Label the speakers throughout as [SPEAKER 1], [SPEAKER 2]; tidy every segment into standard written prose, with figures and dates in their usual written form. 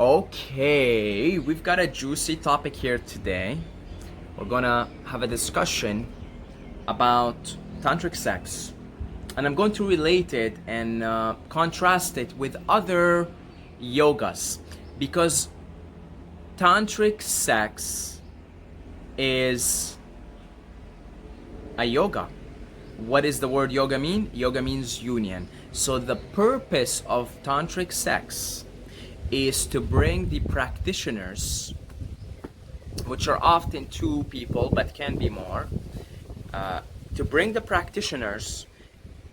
[SPEAKER 1] Okay, we've got a juicy topic here today. We're gonna have a discussion about tantric sex, and I'm going to relate it and contrast it with other yogas, because tantric sex is a yoga. What does the word yoga mean? Yoga means union. So the purpose of tantric sex is to bring the practitioners, which are often two people but can be more, to bring the practitioners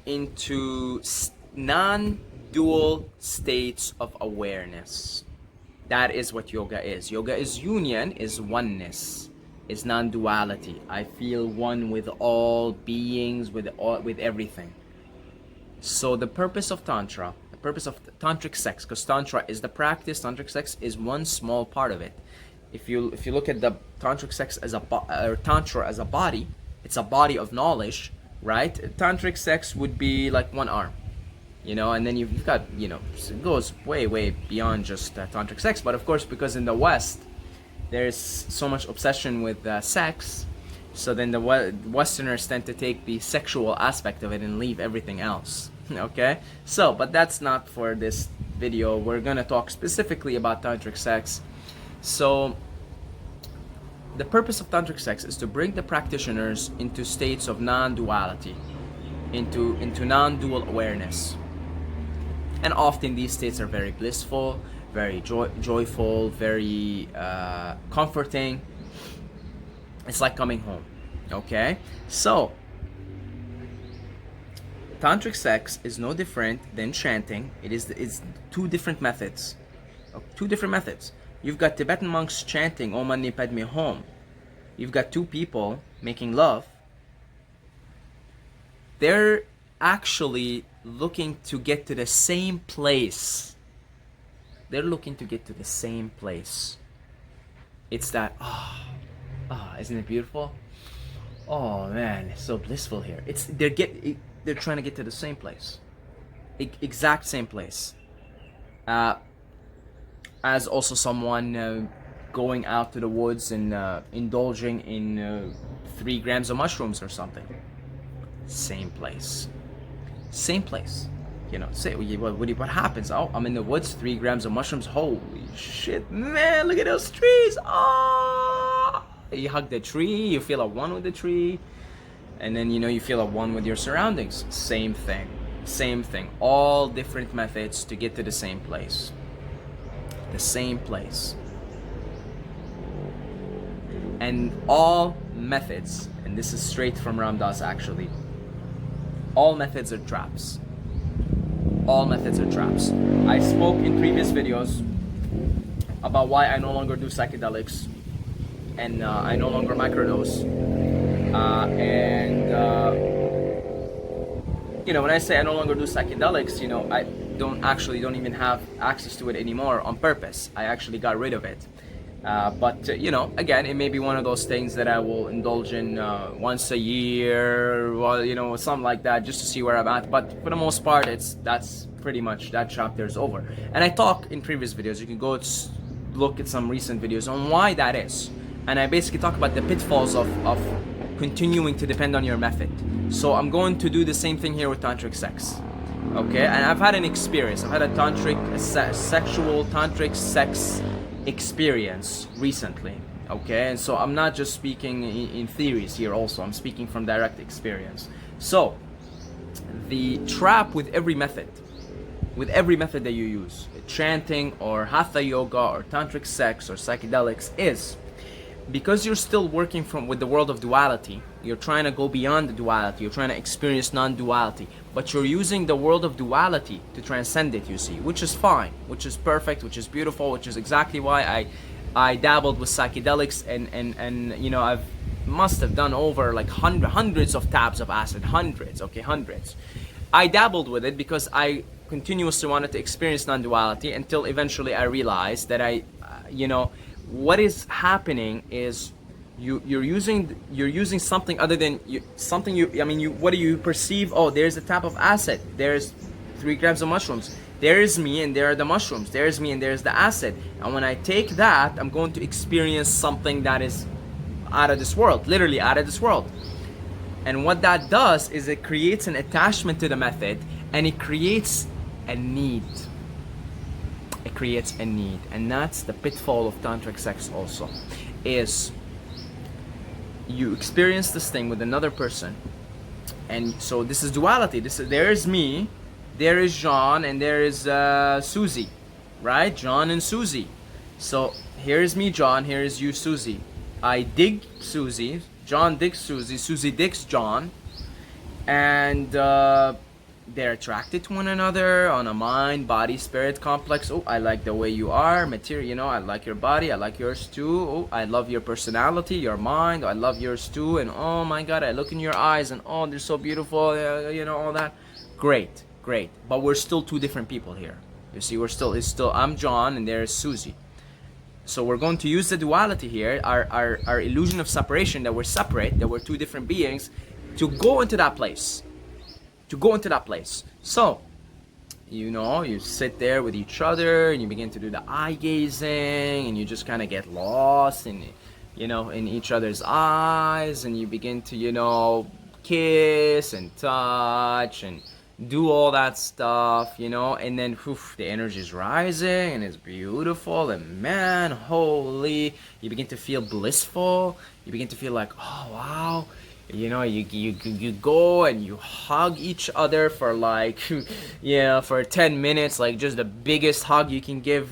[SPEAKER 1] into non-dual states of awareness. That is what yoga is. Yoga is union, is oneness, is non-duality. I feel one with all beings, with everything. So the purpose of tantra, the purpose of tantric sex, because tantra is the practice, tantric sex is one small part of it. If you look at the tantric sex as or tantra as a body, it's a body of knowledge, right? Tantric sex would be like one arm, and then you've got, it goes way beyond just tantric sex. But of course, because in the West there's so much obsession with sex, so then the Westerners tend to take the sexual aspect of it and leave everything else. Okay, so but that's not for this video. We're gonna talk specifically about tantric sex. So the purpose of tantric sex is to bring the practitioners into states of non-duality, into non-dual awareness. And often these states are very blissful, very joyful, very comforting. It's like coming home. Okay, so tantric sex is no different than chanting. It's two different methods. You've got Tibetan monks chanting Om Mani Padme Hum. You've got two people making love. They're actually looking to get to the same place. It's that, isn't it beautiful? Oh man, it's so blissful here. They're trying to get to the same place, exact same place, as also someone going out to the woods and indulging in 3 grams of mushrooms or something. Same place. What happens? Oh, I'm in the woods, 3 grams of mushrooms. Holy shit, man! Look at those trees. Oh, you hug the tree, you feel at one with the tree, and then you feel at one with your surroundings. Same thing. All different methods to get to the same place. And all methods, and this is straight from Ram Dass actually, all methods are traps. I spoke in previous videos about why I no longer do psychedelics and I no longer microdose. When I say I no longer do psychedelics, I don't even have access to it anymore on purpose. I actually got rid of it. But again, it may be one of those things that I will indulge in once a year, or something like that, just to see where I'm at. But for the most part, that's pretty much, that chapter is over. And I talk in previous videos. You can go look at some recent videos on why that is. And I basically talk about the pitfalls of continuing to depend on your method. So I'm going to do the same thing here with tantric sex. Okay, and I've had an experience. I've had a sexual tantric sex experience recently. Okay, and so I'm not just speaking in theories here. Also, I'm speaking from direct experience. So the trap with every method that you use, chanting or hatha yoga or tantric sex or psychedelics, is because you're still working with the world of duality. You're trying to go beyond the duality. You're trying to experience non-duality, but you're using the world of duality to transcend it, you see, which is fine, which is perfect, which is beautiful, which is exactly why I dabbled with psychedelics and I've must have done over like hundreds of tabs of acid, hundreds. I dabbled with it because I continuously wanted to experience non-duality until eventually I realized that what is happening is you're using something other than what do you perceive? Oh, there's a tab of acid, there's 3 grams of mushrooms. There's me and there are the mushrooms. There's me and there's the acid. And when I take that, I'm going to experience something that is out of this world, literally out of this world. And what that does is it creates an attachment to the method, and it creates a need. It creates a need. And that's the pitfall of tantric sex also, is you experience this thing with another person. And so this is duality. There is me, there is John, and there is Susie, right? John and Susie. So here is me, John, here is you, Susie. I dig Susie, John digs Susie, Susie digs John, and they're attracted to one another on a mind, body, spirit complex. Oh, I like the way you are, material, you know, I like your body, I like yours too. Oh, I love your personality, your mind, I love yours too. And oh my God, I look in your eyes and oh, they're so beautiful, you know, all that. Great, great. But we're still two different people here. You see, it's still, I'm John and there's Susie. So we're going to use the duality here, our illusion of separation, that we're separate, that we're two different beings, to go into that place. To go into that place. So, you know, you sit there with each other and you begin to do the eye gazing, and you just kind of get lost in, you know, in each other's eyes, and you begin to, you know, kiss and touch and do all that stuff, you know, and then the energy is rising and it's beautiful, and man, holy, you begin to feel blissful. You begin to feel like, oh wow, you know, you go and you hug each other for like, yeah, for 10 minutes, like just the biggest hug you can give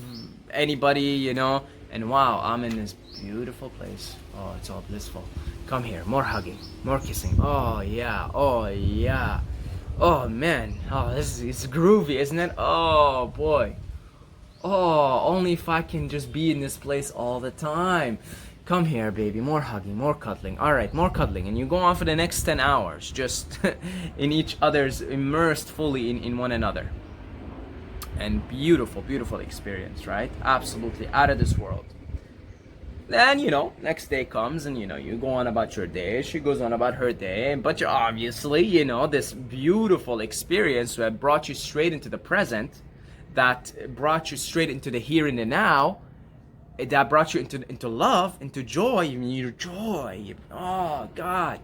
[SPEAKER 1] anybody, you know, and wow, I'm in this beautiful place. Oh, it's all blissful. Come here, more hugging, more kissing. Oh yeah, oh yeah. Oh man, oh this is groovy, isn't it? Oh boy. Oh, only if I can just be in this place all the time. Come here, baby, more hugging, more cuddling. All right, more cuddling, and you go on for the next 10 hours, just in each other's, immersed fully in one another. And beautiful, beautiful experience, right? Absolutely out of this world. Then, you know, next day comes and, you know, you go on about your day, she goes on about her day, but you're obviously, you know, this beautiful experience that brought you straight into the present, that brought you straight into the here and the now, that brought you into love, into joy, your joy, oh God,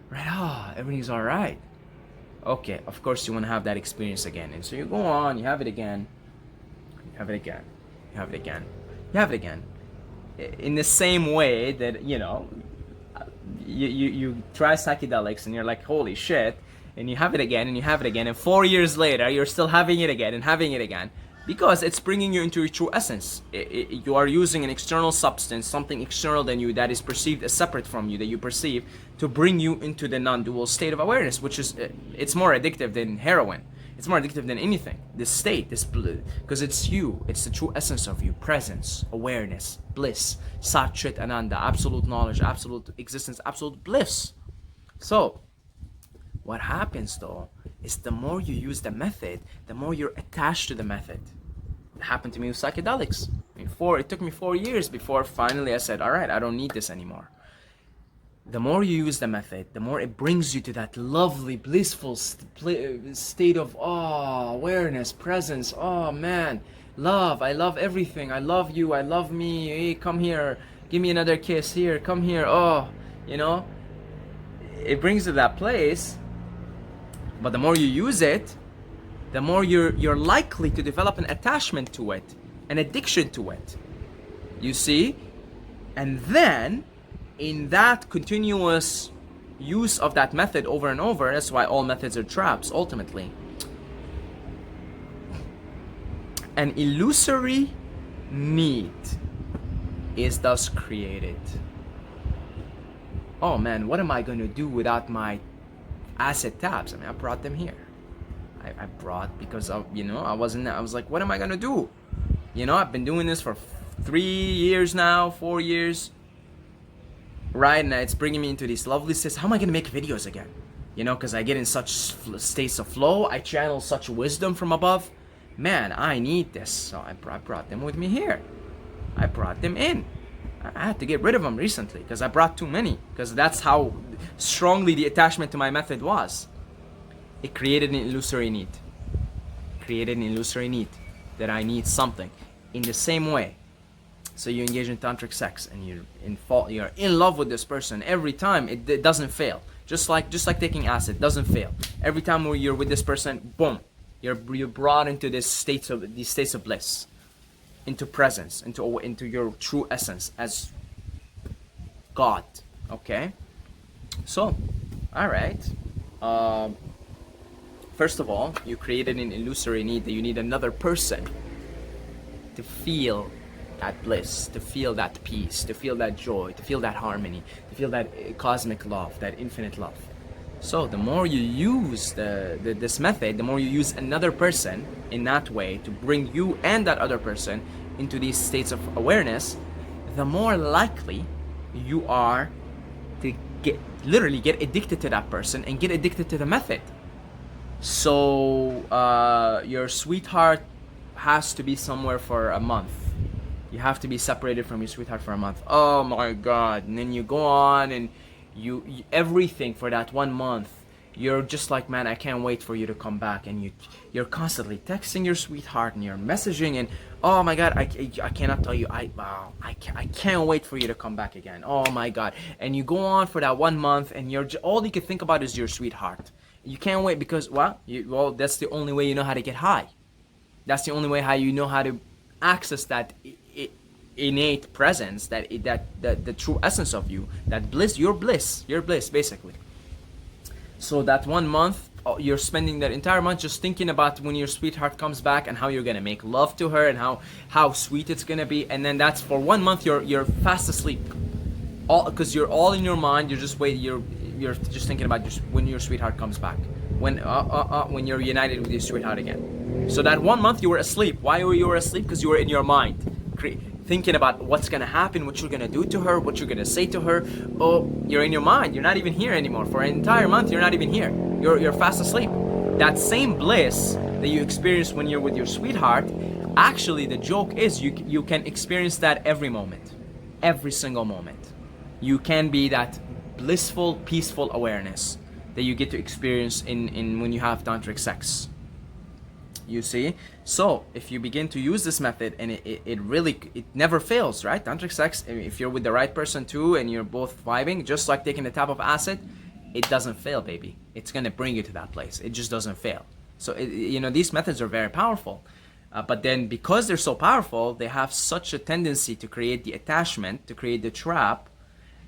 [SPEAKER 1] right, oh, everything's all right. Okay, of course you want to have that experience again, and so you go on, you have it again, you have it again, you have it again, you have it again. In the same way that, you know, you try psychedelics and you're like, holy shit, and you have it again and you have it again, and 4 years later you're still having it again and having it again, because it's bringing you into your true essence. You are using an external substance, something external than you, that is perceived as separate from you, that you perceive, to bring you into the non-dual state of awareness, which is, it's more addictive than heroin. It's more addictive than anything. This state, because it's you, it's the true essence of you, presence, awareness, bliss, Sat Chit Ananda, absolute knowledge, absolute existence, absolute bliss. So, what happens though, is the more you use the method, the more you're attached to the method. It happened to me with psychedelics. It took me 4 years before finally I said, all right, I don't need this anymore. The more you use the method, the more it brings you to that lovely, blissful state of awareness, presence. Oh man, love, I love everything. I love you, I love me. Hey, come here, give me another kiss here, come here. Oh, you know, it brings you to that place. But the more you use it, the more you're likely to develop an attachment to it, an addiction to it. You see? And then, in that continuous use of that method over and over, that's why all methods are traps, ultimately. An illusory need is thus created. Oh man, what am I going to do without my acid tabs? I mean, I brought them here. I brought because of, you know, I was like, what am I going to do? You know, I've been doing this for 3 years now, 4 years. Right, and it's bringing me into these lovely states. How am I going to make videos again? You know, because I get in such states of flow. I channel such wisdom from above. Man, I need this. So I brought them with me here. I brought them in. I had to get rid of them recently because I brought too many. Because that's how strongly the attachment to my method was. It created an illusory need. created an illusory need, that I need something. In the same way, so you engage in tantric sex and you're in love with this person. Every time it doesn't fail. Just like taking acid, doesn't fail. Every time you're with this person, boom, you're brought into these states of bliss, into presence, into your true essence as God. Okay. So, all right. First of all, you created an illusory need that you need another person to feel that bliss, to feel that peace, to feel that joy, to feel that harmony, to feel that cosmic love, that infinite love. So the more you use this method, the more you use another person in that way to bring you and that other person into these states of awareness, the more likely you are to literally get addicted to that person and get addicted to the method. So your sweetheart has to be somewhere for a month. You have to be separated from your sweetheart for a month. Oh my God. And then you go on and you everything for that 1 month. You're just like, man, I can't wait for you to come back. And you're constantly texting your sweetheart and you're messaging and, oh my God, I cannot tell you, I can't wait for you to come back again. Oh my God. And you go on for that 1 month and all you can think about is your sweetheart. You can't wait because, well, that's the only way you know how to get high. That's the only way how you know how to access that innate presence, that the true essence of you, that bliss, your bliss basically. So that 1 month, you're spending that entire month just thinking about when your sweetheart comes back and how you're gonna make love to her and how sweet it's gonna be. And then that's for 1 month you're fast asleep, all because you're all in your mind. You're just you're just thinking about just when your sweetheart comes back, when you're united with your sweetheart again. So that 1 month you were asleep. Why were you asleep? Because you were in your mind, thinking about what's gonna happen, what you're gonna do to her, what you're gonna say to her. Oh, you're in your mind. You're not even here anymore. For an entire month, you're not even here. You're fast asleep. That same bliss that you experience when you're with your sweetheart, actually the joke is you can experience that every moment, every single moment. You can be that blissful, peaceful awareness that you get to experience in when you have tantric sex. You see? So if you begin to use this method, and it really never fails, right? Tantric sex, if you're with the right person too and you're both vibing, just like taking a tab of acid, it doesn't fail, baby. It's gonna bring you to that place. It just doesn't fail. So these methods are very powerful, but then because they're so powerful, they have such a tendency to create the attachment, to create the trap,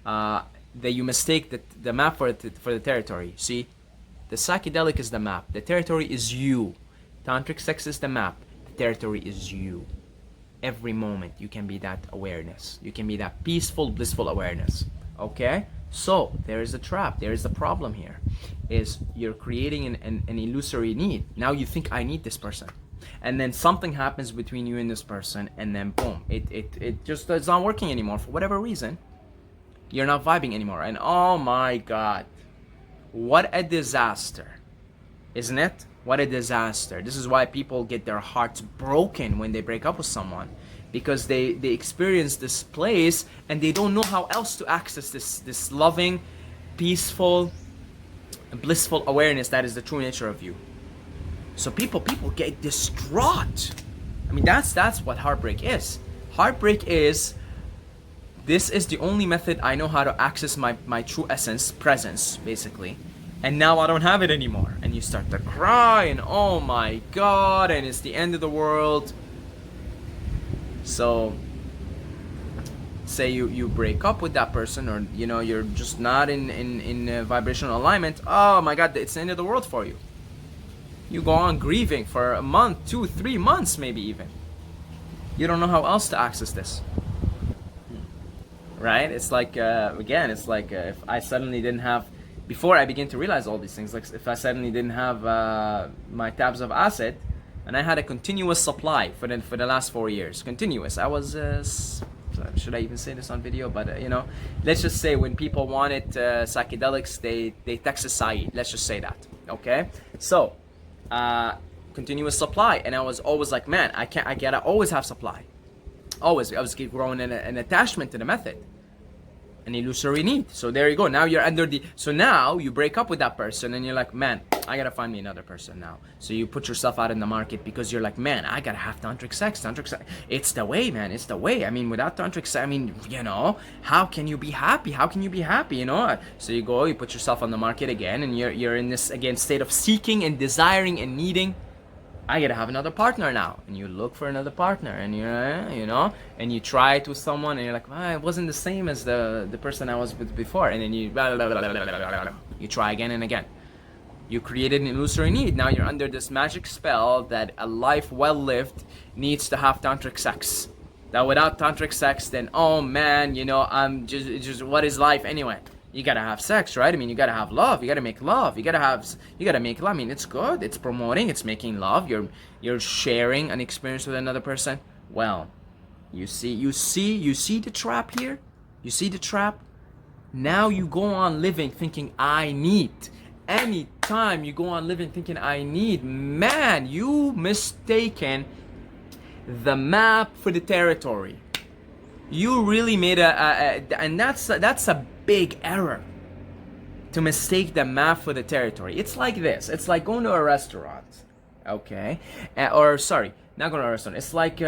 [SPEAKER 1] that you mistake the map for the territory. See, the psychedelic is the map. The territory is you. Tantric sex is the map. The territory is you. Every moment you can be that awareness. You can be that peaceful, blissful awareness. Okay? So there is a trap. There is a problem here. Is you're creating an illusory need. Now you think, I need this person. And then something happens between you and this person, and then boom, it just it's not working anymore for whatever reason. You're not vibing anymore. And oh my God, what a disaster. Isn't it? What a disaster. This is why people get their hearts broken when they break up with someone, because they experience this place and they don't know how else to access this loving, peaceful, blissful awareness that is the true nature of you. So people get distraught. I mean, that's what heartbreak is. Heartbreak is, this is the only method I know how to access my true essence, presence, basically. And now I don't have it anymore. And you start to cry and oh my God, and it's the end of the world. So say you break up with that person, or you're just not in vibrational alignment. Oh my God, it's the end of the world for you. You go on grieving for a month, 2, 3 months, maybe even. You don't know how else to access this. Right? It's like, again, it's like if I suddenly didn't have, before I began to realize all these things, like if I suddenly didn't have my tabs of acid, and I had a continuous supply for the last 4 years. Continuous. I was, should I even say this on video? But, let's just say when people wanted psychedelics, they texted Saeed. Let's just say that. Okay? So, continuous supply. And I was always like, man, I gotta always have supply. Always. I was growing an attachment to the method. An illusory need. So there you go. Now you're under so now you break up with that person and you're like, man, I gotta find me another person now. So you put yourself out in the market because you're like, man, I gotta have tantric sex. Tantric sex, it's the way, man. It's the way. I mean, without tantric sex, I mean, you know, how can you be happy? How can you be happy? You know. So you go, you put yourself on the market again, and you're in this again state of seeking and desiring and needing. I gotta have another partner now, and you look for another partner, and you know, and you try it with someone, and you're like, it wasn't the same as the person I was with before, and then you you try again and again. You created an illusory need. Now you're under this magic spell that a life well lived needs to have tantric sex. That without tantric sex, then oh man, you know, I'm just what is life anyway? You gotta have sex, right? I mean, you gotta have love. You gotta make love. You gotta make love. I mean, it's good. It's promoting. It's making love. You're sharing an experience with another person. Well, you see the trap here. You see the trap. Now you go on living thinking I need. Anytime you go on living thinking I need, man, you mistaken the map for the territory. You really made and that's a big error, to mistake the map for the territory. It's like this. It's like going to a restaurant, okay? Or sorry, not going to a restaurant. It's like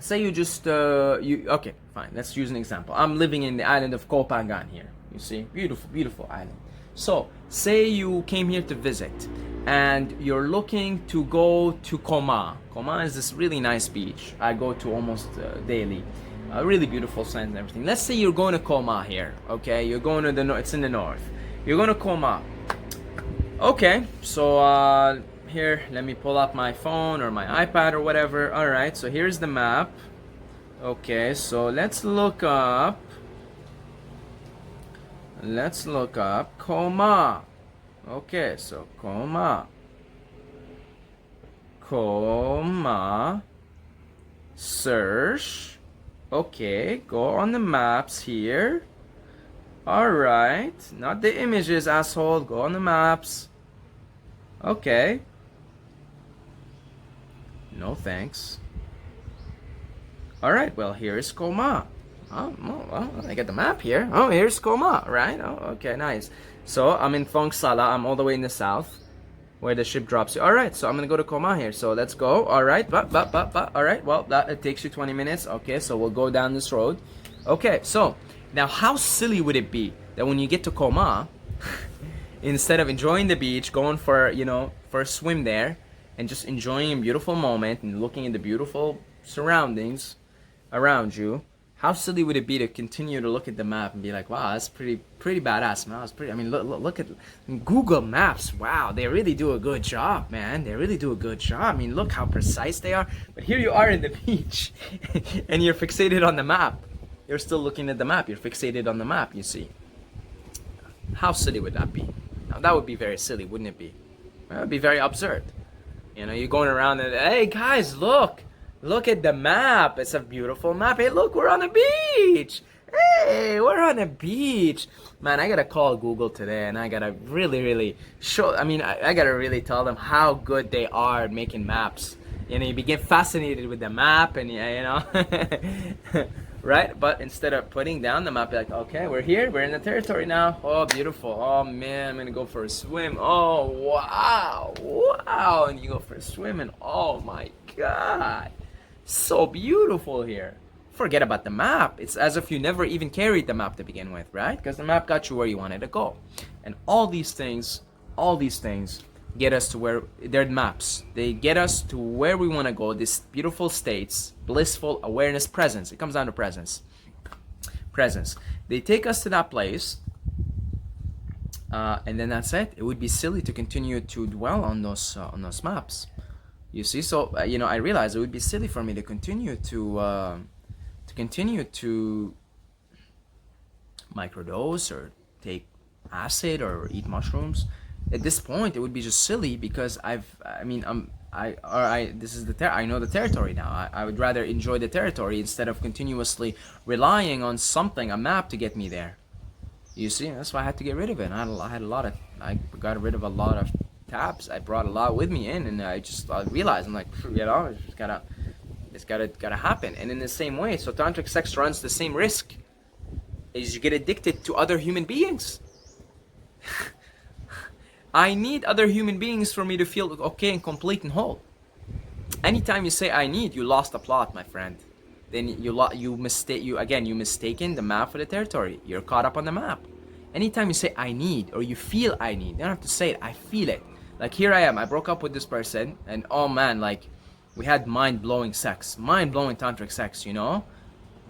[SPEAKER 1] say you just okay, fine. Let's use an example. I'm living in the island of Koh Phangan here. You see, beautiful island. So say you came here to visit, and you're looking to go to Koma. Koma is this really nice beach. I go to almost daily. Really beautiful sands and everything. Let's say you're going to Koma here, okay? You're going to the north. It's in the north. You're going to Koma. Okay, so here, let me pull up my phone or my iPad or whatever. All right, so here's the map. Okay, so let's look up Koma. Okay, so Koma, search. Okay, go on the maps here. Alright, not the images, asshole. Go on the maps. Okay. No thanks. Alright, well, here's Koma. Oh, well, I got the map here. Oh, here's Koma, right? Oh, okay, nice. So, I'm in Thongsala. I'm all the way in the south, where the ship drops you. Alright, so I'm gonna go to Koma here. So let's go. Alright, alright, well, it takes you 20 minutes. Okay, so we'll go down this road. Okay, so now how silly would it be that when you get to Koma, instead of enjoying the beach, going for, you know, for a swim there, and just enjoying a beautiful moment and looking at the beautiful surroundings around you, how silly would it be to continue to look at the map and be like, wow, that's pretty badass, man. That's pretty. I mean, look at Google Maps. Wow, they really do a good job, man. They really do a good job. I mean, look how precise they are. But here you are in the beach, and you're fixated on the map. You're still looking at the map. You're fixated on the map. You see. How silly would that be? Now, that would be very silly, wouldn't it be? That would be very absurd. You know, you're going around and, hey guys, look at the map. It's a beautiful map. Hey, look, we're on a beach. Hey, we're on a beach. Man, I gotta call Google today, and I gotta really show. I mean, I gotta really tell them how good they are at making maps. You know, you get fascinated with the map, and you know, right? But instead of putting down the map, you're like, okay, we're here. We're in the territory now. Oh, beautiful. Oh man, I'm gonna go for a swim. Oh wow, and you go for a swim, and oh my God, so beautiful here. Forget about the map. It's as if you never even carried the map to begin with, right? Because the map got you where you wanted to go. And all these things get us to where they're maps. They get us to where we want to go, these beautiful states, blissful awareness, presence. It comes down to presence. Presence. They take us to that place, and then that's it. It would be silly to continue to dwell on those maps. You see, so you know, I realize it would be silly for me to continue to microdose or take acid or eat mushrooms. At this point, it would be just silly because I know the territory now. I would rather enjoy the territory instead of continuously relying on something, a map, to get me there. You see, that's why I had to get rid of it. I got rid of a lot of tabs. I brought a lot with me in, and I realized, I'm like, you know, it's gotta happen. And in the same way, so tantric sex runs the same risk as you get addicted to other human beings. I need other human beings for me to feel okay and complete and whole. Anytime you say I need, you lost the plot, my friend. Then you mistaken the map for the territory. You're caught up on the map. Anytime you say I need, or you feel I need, you don't have to say it, I feel it. Like here I am, I broke up with this person, and oh man, like we had mind-blowing sex, mind-blowing tantric sex, you know?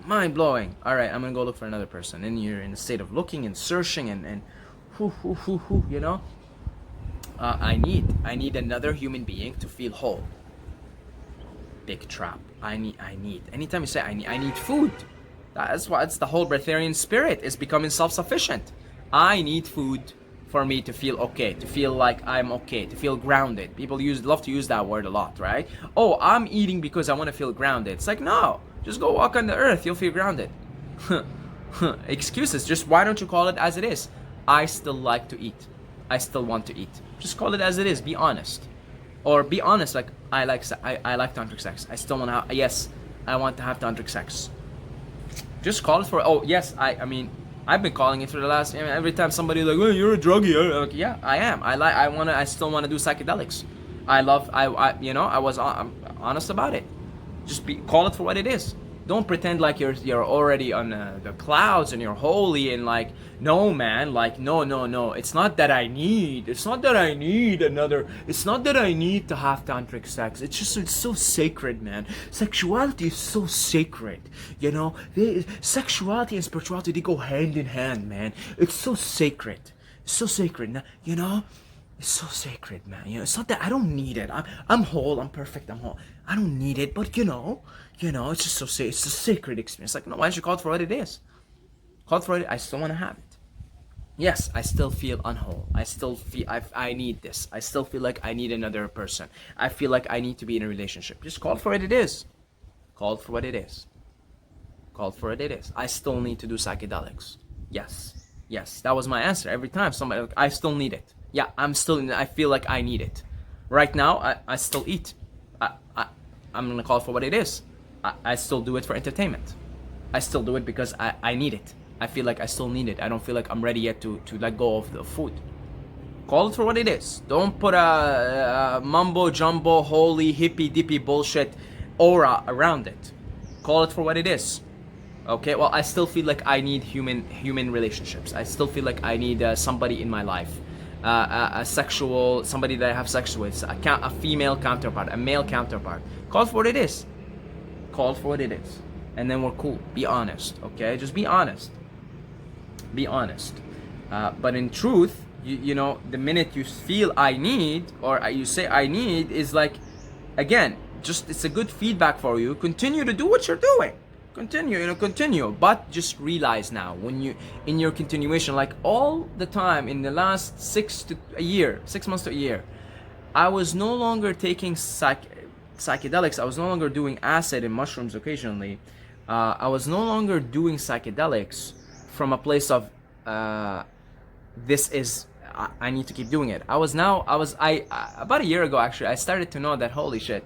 [SPEAKER 1] Mind-blowing. Alright, I'm gonna go look for another person. And you're in a state of looking and searching and you know? I need another human being to feel whole. Big trap. I need. Anytime you say I need food. That's why it's the whole breatharian spirit is becoming self-sufficient. I need food for me to feel okay, to feel like I'm okay, to feel grounded. People love to use that word a lot, right? Oh, I'm eating because I want to feel grounded. It's like, no, just go walk on the earth, you'll feel grounded. Excuses. Just why don't you call it as it is? I still like to eat. I still want to eat. Just call it as it is. Be honest. Or be honest, like I like tantric sex. I still want to have, yes, I want to have tantric sex. Just call it for, oh yes, I mean, I've been calling it for the last, every time somebody like, oh, you're a druggie. I'm like, yeah, I am. I still want to do psychedelics. I'm honest about it. Just call it for what it is. Don't pretend like you're already on the clouds and you're holy and like, no man, like no. It's not that I need another. It's not that I need to have tantric sex. It's so sacred, man. Sexuality is so sacred. You know, sexuality and spirituality, they go hand in hand, man. It's so sacred. It's so sacred, you know. It's so sacred, man. You know, it's not that I don't need it. I'm whole. I'm perfect. I'm whole. I don't need it, but you know, it's just so it's a sacred experience. Like, no, why don't you call it for what it is? Call it for what it is. I still want to have it. Yes, I still feel unwhole. I still feel I need this. I still feel like I need another person. I feel like I need to be in a relationship. Just call it for what it is. Call it for what it is. Call it for what it is. I still need to do psychedelics. Yes, that was my answer. Every time somebody, like, I still need it. Yeah, I feel like I need it. Right now, I still eat. I'm gonna call it for what it is. I still do it for entertainment. I still do it because I need it. I feel like I still need it. I don't feel like I'm ready yet to let go of the food. Call it for what it is. Don't put a mumbo jumbo, holy, hippy dippy bullshit aura around it. Call it for what it is. Okay, well, I still feel like I need human relationships. I still feel like I need somebody in my life. Somebody that I have sex with, a female counterpart, a male counterpart. Call it for what it is. Call it for what it is. And then we're cool. Be honest, okay? Just be honest. Be honest. But in truth, you know, the minute you feel I need, or you say I need, is like, again, just it's a good feedback for you. Continue to do what you're doing. Continue. But just realize now, when you, in your continuation, like all the time in the last 6 months to a year, I was no longer taking psychedelics. I was no longer doing acid and mushrooms occasionally. I was no longer doing psychedelics from a place of, this is, I need to keep doing it. About a year ago, actually, I started to know that, holy shit,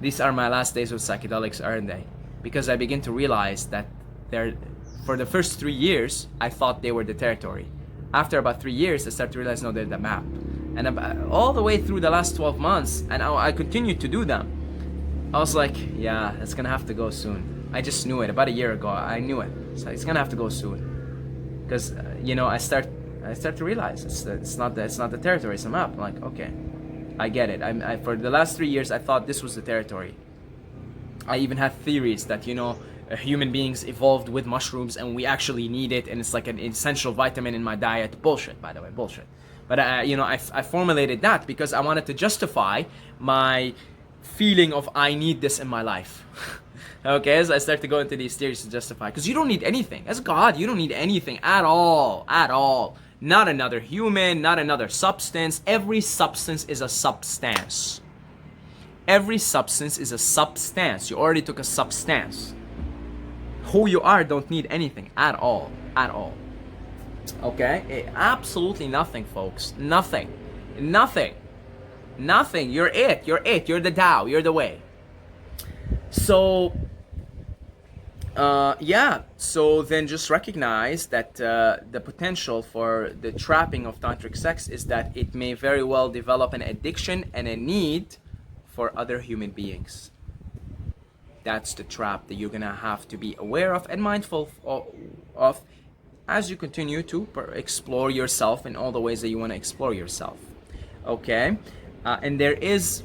[SPEAKER 1] these are my last days with psychedelics, aren't they? Because I begin to realize that for the first 3 years, I thought they were the territory. After about 3 years, I started to realize, no, they're the map. And all the way through the last 12 months, and I continued to do them. I was like, yeah, it's gonna have to go soon. I just knew it. About a year ago, I knew it. So it's gonna have to go soon. Because, I start to realize it's not the territory, it's a map. I'm like, okay, I get it. For the last 3 years, I thought this was the territory. I even had theories that, human beings evolved with mushrooms and we actually need it and it's like an essential vitamin in my diet. Bullshit, by the way, bullshit. But, I formulated that because I wanted to justify my feeling of I need this in my life. Okay, as I start to go into these theories to justify. Because you don't need anything. As God, you don't need anything at all. At all. Not another human, not another substance. Every substance is a substance. Every substance is a substance. You already took a substance. Who you are don't need anything at all. At all. Okay? Absolutely nothing, folks. Nothing. You're it. You're the Tao. You're the way. So, Yeah, so then just recognize that the potential for the trapping of tantric sex is that it may very well develop an addiction and a need for other human beings. That's the trap that you're gonna have to be aware of and mindful of as you continue to explore yourself in all the ways that you want to explore yourself. Okay, and there is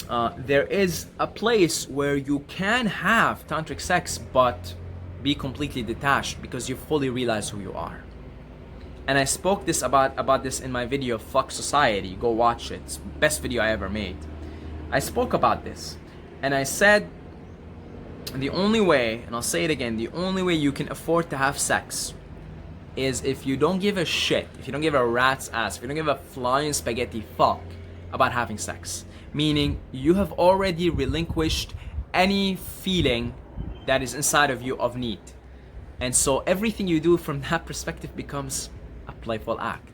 [SPEAKER 1] a place where you can have tantric sex but be completely detached because you fully realize who you are. And I spoke this about this in my video Fuck Society. Go watch it. It's the best video I ever made. I spoke about this and I said the only way, and I'll say it again, the only way you can afford to have sex is if you don't give a shit, if you don't give a rat's ass, if you don't give a flying spaghetti fuck about having sex. Meaning you have already relinquished any feeling that is inside of you of need. And so everything you do from that perspective becomes a playful act.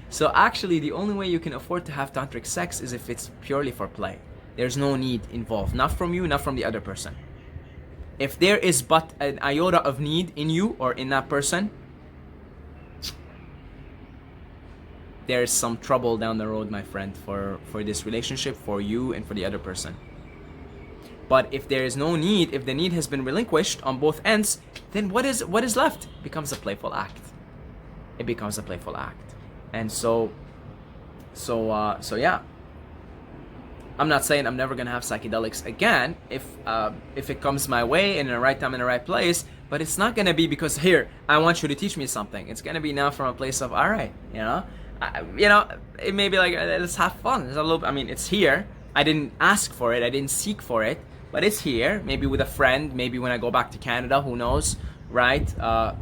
[SPEAKER 1] So actually the only way you can afford to have tantric sex is if it's purely for play. There's no need involved, not from you, not from the other person. If there is but an iota of need in you or in that person, there's some trouble down the road, my friend, for this relationship, for you and for the other person. But if there is no need, if the need has been relinquished on both ends, then what is left? It becomes a playful act. It becomes a playful act. And so yeah. I'm not saying I'm never gonna have psychedelics again if it comes my way in the right time in the right place, but it's not gonna be because here I want you to teach me something. It's gonna be now from a place of, all right, it may be like, let's have fun. There's a little, I mean, it's here. I didn't ask for it. I didn't seek for it, but it's here. Maybe with a friend. Maybe when I go back to Canada, who knows, right?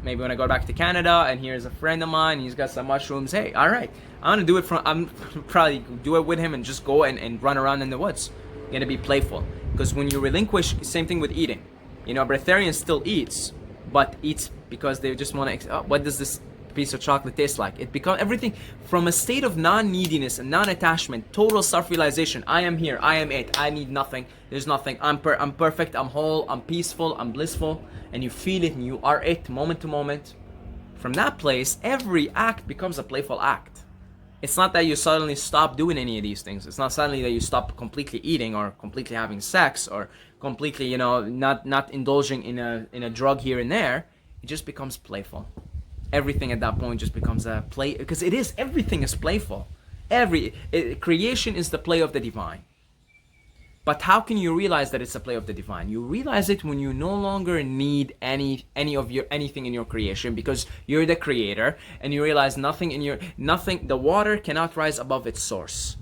[SPEAKER 1] Maybe when I go back to Canada and here's a friend of mine. He's got some mushrooms. Hey, all right. I'm gonna do it I'm probably do it with him and just go and run around in the woods. I'm gonna be playful. Because when you relinquish, same thing with eating. Breatharian still eats, but eats because they just want to, what does this piece of chocolate tastes like? It becomes everything from a state of non-neediness and non-attachment, total self-realization. I am here, I am it, I need nothing, there's nothing, I'm perfect, I'm whole, I'm peaceful, I'm blissful, and you feel it and you are it moment to moment. From that place, every act becomes a playful act. It's not that you suddenly stop doing any of these things. It's not suddenly that you stop completely eating or completely having sex or completely, not indulging in a drug here and there. It just becomes playful. Everything at that point just becomes a play, because it is, everything is playful. Creation is the play of the divine. But how can you realize that it's a play of the divine? You realize it when you no longer need anything in your creation, because you're the creator, and you realize the water cannot rise above its source.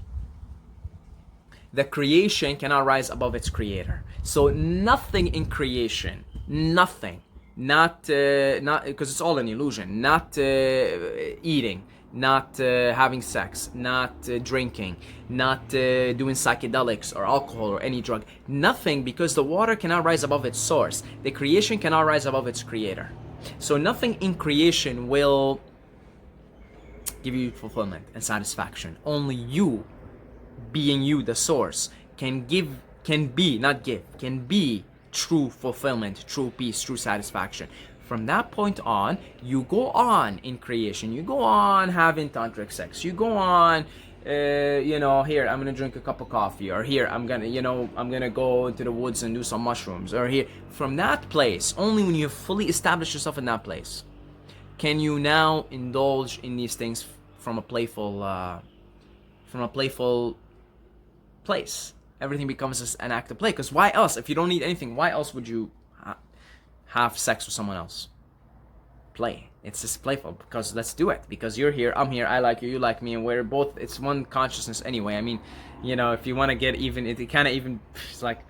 [SPEAKER 1] The creation cannot rise above its creator. So nothing in creation, nothing, not because it's all an illusion, not eating, not having sex, not drinking, not doing psychedelics or alcohol or any drug. Nothing, because the water cannot rise above its source. The creation cannot rise above its creator. So nothing in creation will give you fulfillment and satisfaction. Only you, being you, the source, can be true fulfillment, true peace, true satisfaction. From that point on, you go on in creation. You go on having tantric sex. You go on, here I'm gonna drink a cup of coffee, or here I'm gonna go into the woods and do some mushrooms, or here. From that place, only when you fully establish yourself in that place, can you now indulge in these things from a playful place. Everything becomes an act of play. Because why else? If you don't need anything, why else would you have sex with someone else? Play. It's just playful, because let's do it. Because you're here, I'm here, I like you, you like me, and we're both, it's one consciousness anyway. I mean, if you want to get even, it kind of even, it's like,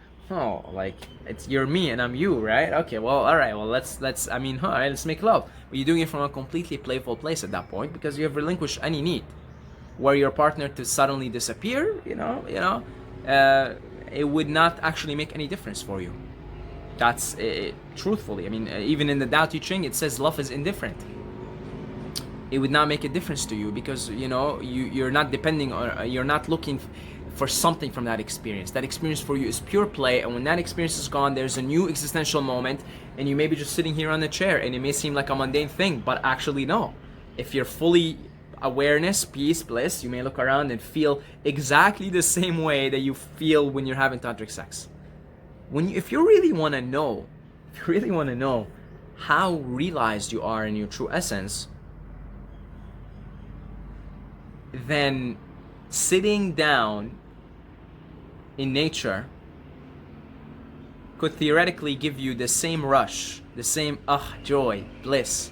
[SPEAKER 1] it's you're me and I'm you, right? Okay, well, all right, well, let's make love. But you're doing it from a completely playful place at that point, because you have relinquished any need. Were your partner to suddenly disappear, it would not actually make any difference for you. That's truthfully. I mean, even in the Tao Te Ching, it says love is indifferent. It would not make a difference to you, because you're not depending on, you're not looking for something from that experience. That experience for you is pure play, and when that experience is gone, there's a new existential moment, and you may be just sitting here on the chair, and it may seem like a mundane thing, but actually no. If you're fully awareness, peace, bliss, you may look around and feel exactly the same way that you feel when you're having tantric sex. If you really want to know, how realized you are in your true essence, then sitting down in nature could theoretically give you the same rush, the same joy, bliss,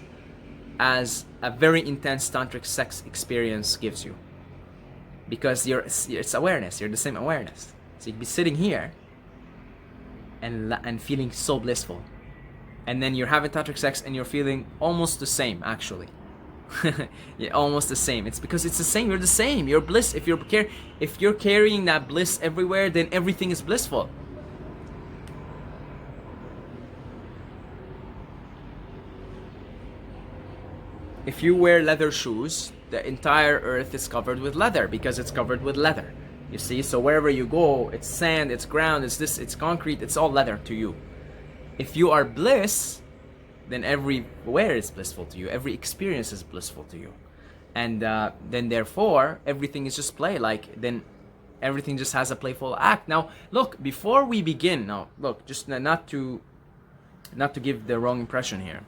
[SPEAKER 1] as a very intense tantric sex experience gives you. Because it's awareness, you're the same awareness. So you'd be sitting here and feeling so blissful. And then you're having tantric sex and you're feeling almost the same, actually. Yeah, almost the same. It's because it's the same. You're the same. You're bliss. If you're carrying that bliss everywhere, then everything is blissful. If you wear leather shoes, the entire earth is covered with leather because it's covered with leather. You see, so wherever you go, it's sand, it's ground, it's this, it's concrete, it's all leather to you. If you are bliss, then everywhere is blissful to you. Every experience is blissful to you. And then therefore, everything is just play. Then everything just has a playful act. Now, look, before we begin, just not to give the wrong impression here.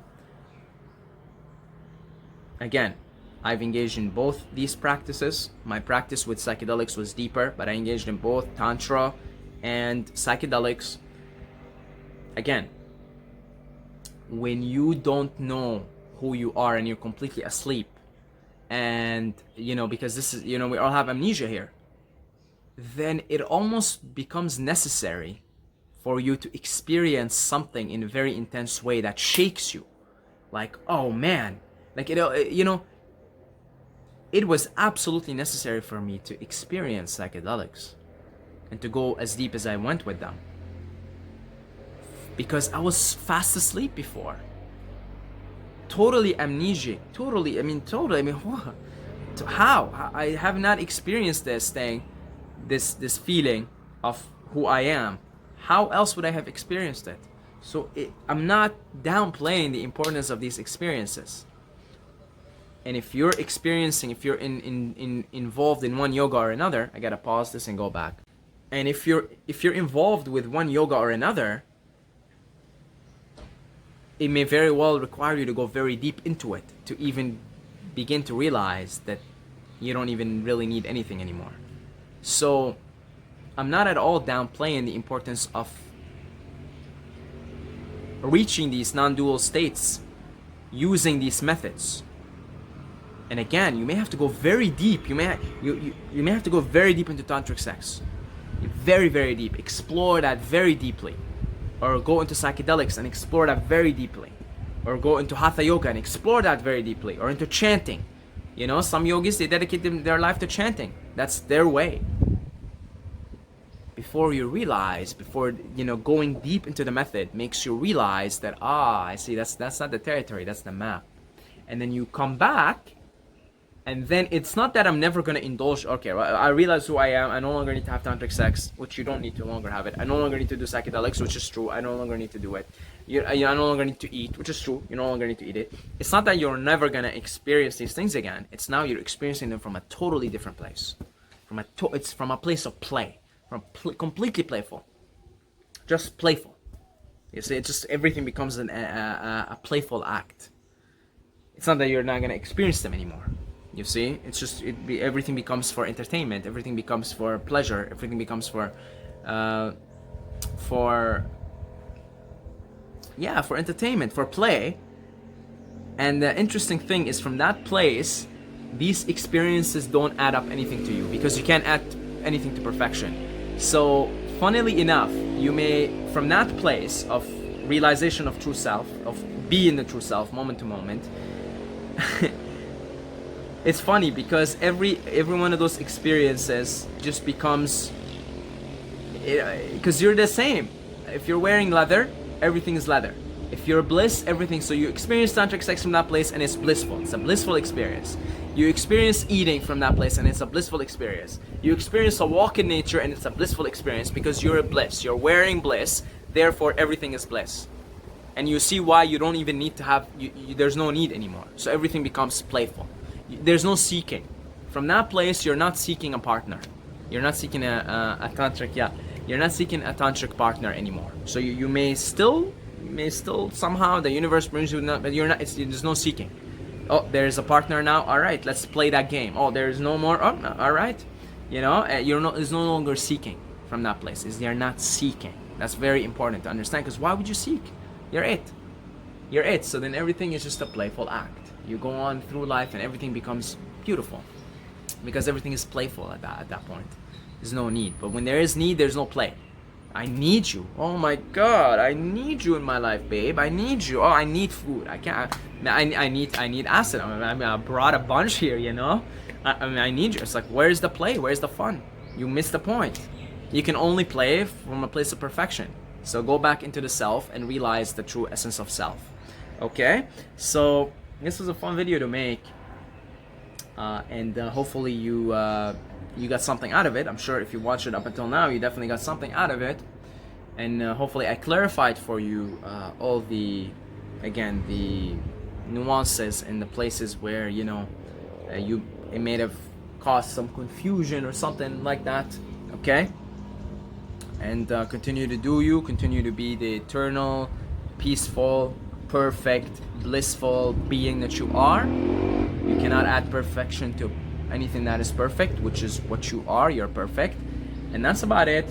[SPEAKER 1] Again, I've engaged in both these practices. My practice with psychedelics was deeper, but I engaged in both Tantra and psychedelics. Again, when you don't know who you are and you're completely asleep, and because this is, we all have amnesia here, then it almost becomes necessary for you to experience something in a very intense way that shakes you. Like, oh man, it was absolutely necessary for me to experience psychedelics and to go as deep as I went with them. Because I was fast asleep before. Totally amnesic. Totally, what? How? I have not experienced this thing, this feeling of who I am. How else would I have experienced it? So I'm not downplaying the importance of these experiences. And if you're involved in one yoga or another, I gotta pause this and go back. And if you're involved with one yoga or another, it may very well require you to go very deep into it to even begin to realize that you don't even really need anything anymore. So I'm not at all downplaying the importance of reaching these non-dual states using these methods. And again, you may have to go very deep. You may have to go very deep into tantric sex, very, very deep. Explore that very deeply, or go into psychedelics and explore that very deeply, or go into hatha yoga and explore that very deeply, or into chanting. Some yogis, they dedicate their life to chanting. That's their way. Before going deep into the method makes you realize that I see that's not the territory, that's the map. And then you come back. And then it's not that I'm never going to indulge. Okay, I realize who I am. I no longer need to have tantric sex, which you don't need to longer have it. I no longer need to do psychedelics, which is true. I no longer need to do it. I no longer need to eat, which is true. You no longer need to eat it. It's not that you're never going to experience these things again. It's now you're experiencing them from a totally different place. It's from a place of play. Completely playful. Just playful. You see, it's just everything becomes a playful act. It's not that you're not going to experience them anymore. You see, it's just everything becomes for entertainment. Everything becomes for pleasure. Everything becomes for entertainment, for play. And the interesting thing is, from that place, these experiences don't add up anything to you because you can't add anything to perfection. So, funnily enough, you may, from that place of realization of true self, of being the true self, moment to moment. It's funny because every one of those experiences just becomes, because you're the same. If you're wearing leather, everything is leather. If you're bliss, everything. So you experience tantric sex from that place and it's blissful. It's a blissful experience. You experience eating from that place and it's a blissful experience. You experience a walk in nature and it's a blissful experience because you're a bliss. You're wearing bliss. Therefore, everything is bliss. And you see why you don't even need to have, there's no need anymore. So everything becomes playful. There's no seeking. From that place, you're not seeking a partner. You're not seeking a tantric, You're not seeking a tantric partner anymore. So you may still somehow the universe brings you, but you're not. There's no seeking. Oh, there's a partner now. All right, let's play that game. Oh, there's no more. Oh, no, all right. It's no longer seeking from that place. You're not seeking. That's very important to understand. Because why would you seek? You're it. You're it. So then everything is just a playful act. You go on through life and everything becomes beautiful, because everything is playful at that point. There's no need. But when there is need, there's no play. I need you. Oh my God, I need you in my life, babe. I need you. Oh, I need food. I can't. I need acid. I brought a bunch here. I need you. It's like, where's the play? Where's the fun? You missed the point. You can only play from a place of perfection. So go back into the self and realize the true essence of self. Okay. So this was a fun video to make, and hopefully you got something out of it. I'm sure if you watched it up until now, you definitely got something out of it. And hopefully I clarified for you all the nuances and the places where, it may have caused some confusion or something like that. Okay? And continue to do you, continue to be the eternal, peaceful, perfect, blissful being that you are. You cannot add perfection to anything that is perfect, which is what you are. You're perfect. And that's about it.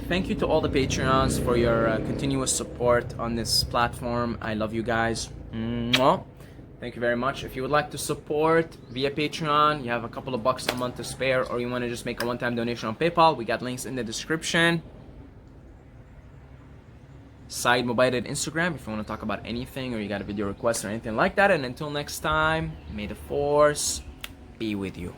[SPEAKER 1] Thank you to all the Patreons for your continuous support on this platform. I love you guys. Mwah. Thank you very much. If you would like to support via Patreon, you have a couple of bucks a month to spare, or you want to just make a one-time donation on PayPal, we got links in the description. Side Mobile and Instagram if you want to talk about anything, or you got a video request or anything like that. And until next time, may the force be with you.